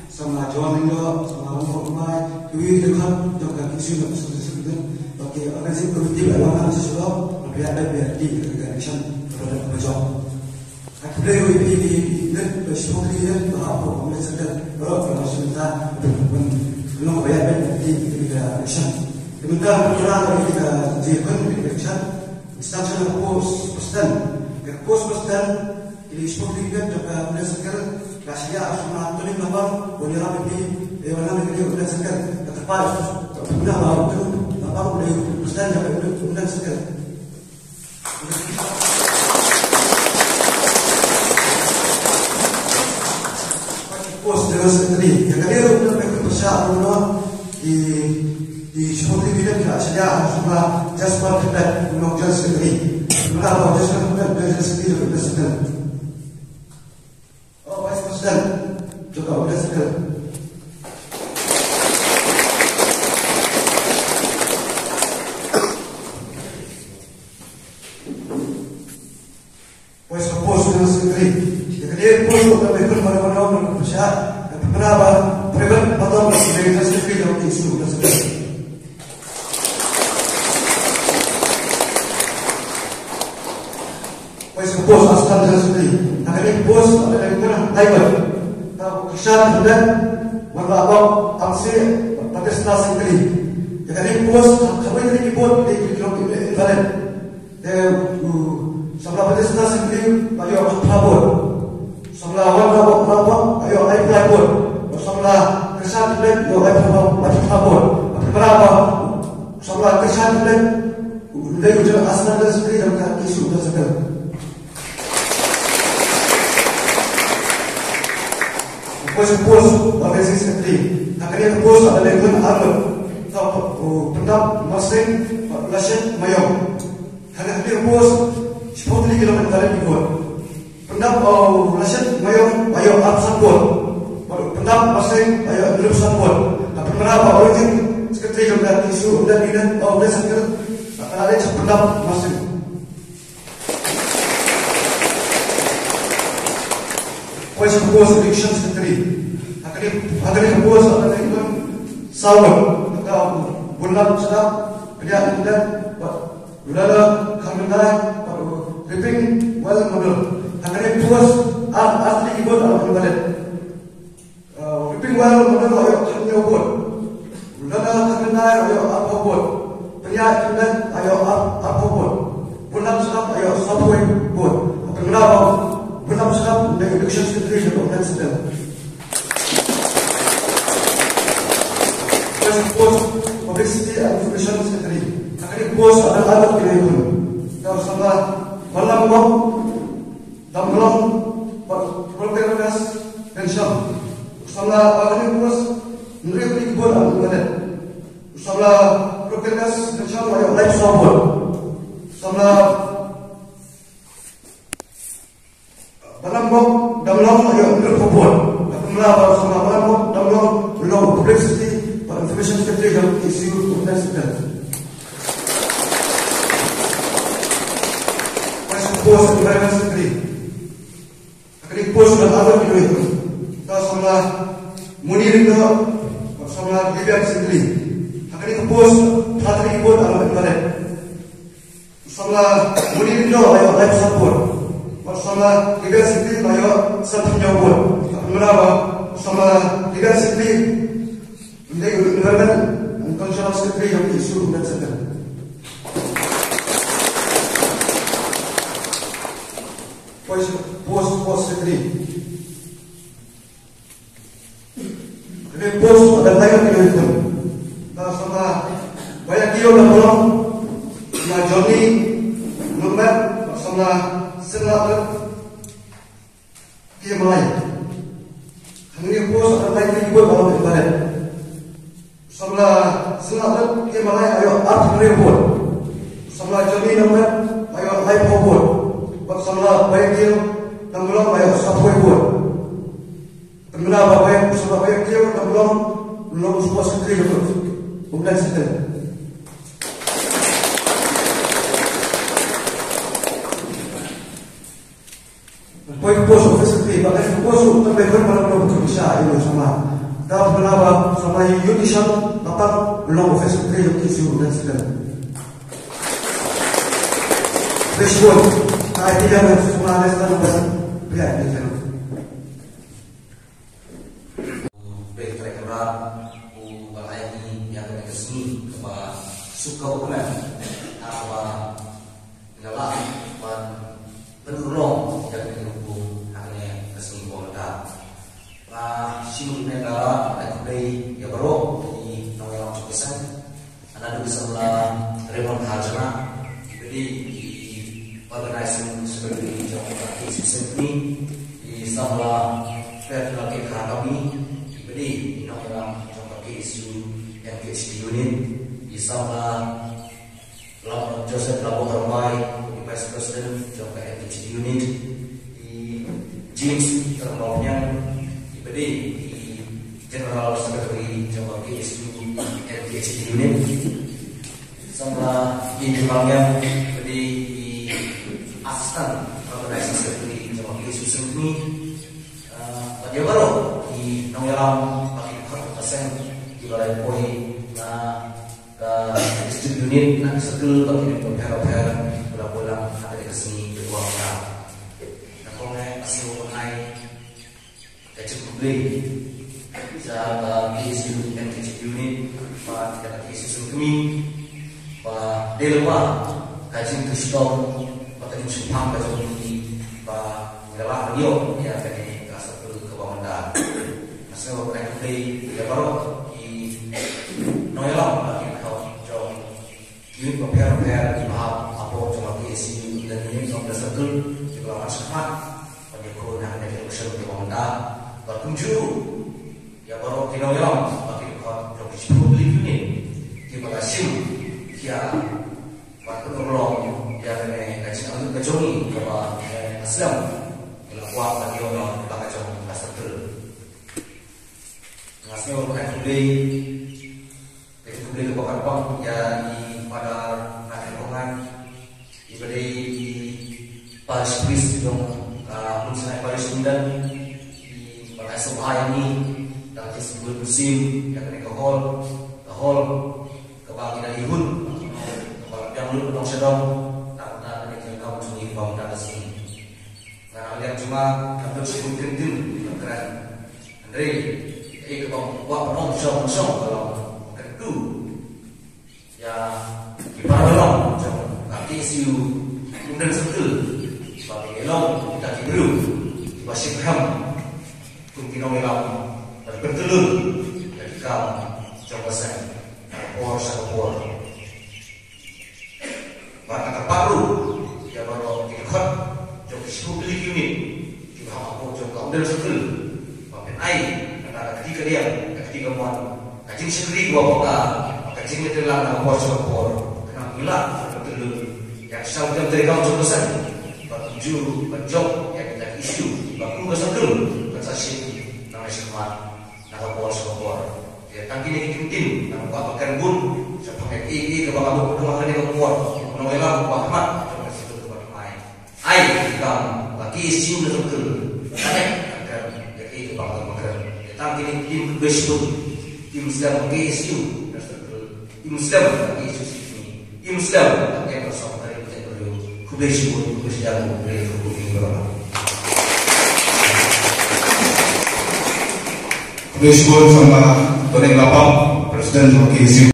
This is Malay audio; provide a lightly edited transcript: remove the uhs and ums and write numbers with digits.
sama John Indo, sama Ramon Mai, Dwi Dekat, juga Kisu dan seterusnya. Bagi orang yang berhenti berlawan sesuatu, biar ada biar di organisasi produk macam. Akhirnya ini bersyukur dia bahwa orang sedang berlawan sebentar, belum biar ada di organisasi. Sebentar berjalan dari kita jiran organisasi, misalnya kurs postan, ini seperti dia juga berdasarkan Kasih asma tulis nama, boleh rapi di mana negeri udah sekian, tepat, udah baru tu, baru boleh pesan yang udah sekian. Pos terus tadi, yang dia udah berpesan dulu di seperti dia kasih asma jasper kita belum jelas sekali, kalau jasper kita jelas sekali udah sekian. Dan juga udah sekian. Pues pos dengan sekali. Jadi pos untuk mereka mana-mana berusaha. Kenapa? Mereka patut bersedia sekali dalam isu udah sekali. Pues pos asal dengan sekali. Akhirnya pos ada yang kurang lain. Kisah dan warna abang aksi protestasi kali. Jadi pos kami ini dibuat di kilometer balik. Sebelah protestasi kali ayo kabur. Sebelah warna abang ayo naik kabur. Sebelah kisah dan ayo kabur. Berapa? Sebelah kisah dan udah ujian asal dan sekali dalam isu tersebut. Pos organisasi sekali. Akhirnya pos ada lingkungan alam. Tahu pendap masing lasen mayong. Akhirnya pos seperti kilometer dari dibuat. Pendap lasen mayong ayo absen buat. Pendap masing ayo berusaha buat. Tapi berapa orang sekali juga isu dan ini oleh sekali ada pendap masing. Pos election sekali. Akhirnya pos ada itu sawal. Atau bulan sedap kerja dan bulan kami ripping well model. Akhirnya pos asli ibu dalam balik. Ripping well model ayo kami buat. Bulan kami ayo apa buat. Kerja dan ayo apa buat. Bulan sedap ayo software buat. Kenapa? Bulan sedap dengan election sekali untuk sedap. Pos publicity and information secretary. Akhirnya pos ada alat kiriman. Kalau sama malam bom, damlong, program pension. Sama akhirnya pos menerima buat apa? Sama program pension ayat life support. Sama malam bom, damlong ayat berkumpul. Kenapa sama malam bom, damlong belum publicity information secretary dalam isu universitas. Pos environment secretary. Akhirnya pos dan awal itu. Kita sama munir itu sama DPR secretary. Akhirnya pos patri buat awal itu. Sama munir itu ayo life support. Sama DPR secretary ayo satunya buat. Kenapa? Sama DPR secretary Ini adalah konstitusional sekretari yang isu dan sedang. Pos sekretari. Jadi pos ada banyak yang itu. Sama banyak dia orang orang yang Johnny, Nurman, sama Senator dia mulai. Ini pos ada banyak yang buat orang berbalik. Sebelah Senator dia mulai ayo art report. Sebelah Johnny Nurman ayo live report. Sebelah baik dia dan belum ayo software report. Kenapa baik sebelah baik dia dan belum semua sekali report. Bukan sistem. Poin pos office sekali, bahkan pos untuk mereka sisa itu sama. Dapat kenapa sama Yudisham dapat belum profesor kerja di situ dan segala. Respon, saya tidak semua ada satu persen pihak di sana. Baik berat, balayani yang kesini kepada suka bukan apa galah dan penolong yang mendukung hanya kesini pemerintah. Sini negara dari ya baru di nomor pesan, anda bisa mula Raymond Hajana, jadi organizing seperti Jakarta Institute ini di Sabla Federal Academy, jadi nomor Jakarta Institute yang PhD unit di Sabla Joseph Labo Harmai, Vice President Jakarta PhD unit di James Termaunya, jadi di General Secretary Jakarta Institute yang PhD unit, sama di Jepangnya, jadi asisten organisasi seperti Jawa Yesus ini dia baru di Nongyalam pakai 4% di balai poi ke institut unit nanti sekel bagi pemper pulang ada di kesini kedua orang nah kalau asal mengenai kecil publik bisa bagi institut dan kecil unit pak tidak Yesus ini pak delma kajin Kristong yang sumpah baca ini bah galah beliau ya dari kasar ke bawah masih waktu itu dia baru di Noelang lagi kau jom ini pembiar di mahal apa cuma PSU dan ini sudah satu di bawah masyarakat pada corona dari usaha ke bawah berkunjung ya baru di Noelang lagi kau jom di publik ini di Bagasim ya waktu nolong yang kacang kejongi bahwa Islam melakukan bagi orang kacang kasar tu. Ngasih orang publik kebakan ya di pada nasional diberi di Paris Pris dong unsur Paris Undan di pada sebuah ini dan disebut musim yang mereka hall kebagian dari Hun yang dulu dong sedang bawang dan sini. Karena lihat cuma gambar sebut gentil keren. Andre, ini kalau buat nongshong kalau kentu ya gimana dong? Kaki siu kemudian setel sebagai elong kaki biru masih ham kuntinong elong dan bertelur dari kamu coba saya por bahkan baru ya baru dikot jauh publik unit juga aku jauh dan setel pakai air antara ketiga muan kacing sendiri gua boga kacing itu lah nama por kenapa hilang betul yang sampai dari kamu jauh pesan baju bajok yang kita isu baku gak setel kasih nama semat nama por ya tangki ini tim nama pakai bun sampai ke bawah rumah ini ke por Noelang Bahmat ai kam bagi sim betul ada agar jadi bangsa makan tetapi ini tim besok tim Islam bagi sim tim Islam bagi isu ini tim Islam yang bersama dari kita perlu kubesibun kubesjamu dari kubing berapa kubesibun sama Tony Lapang Presiden bagi isu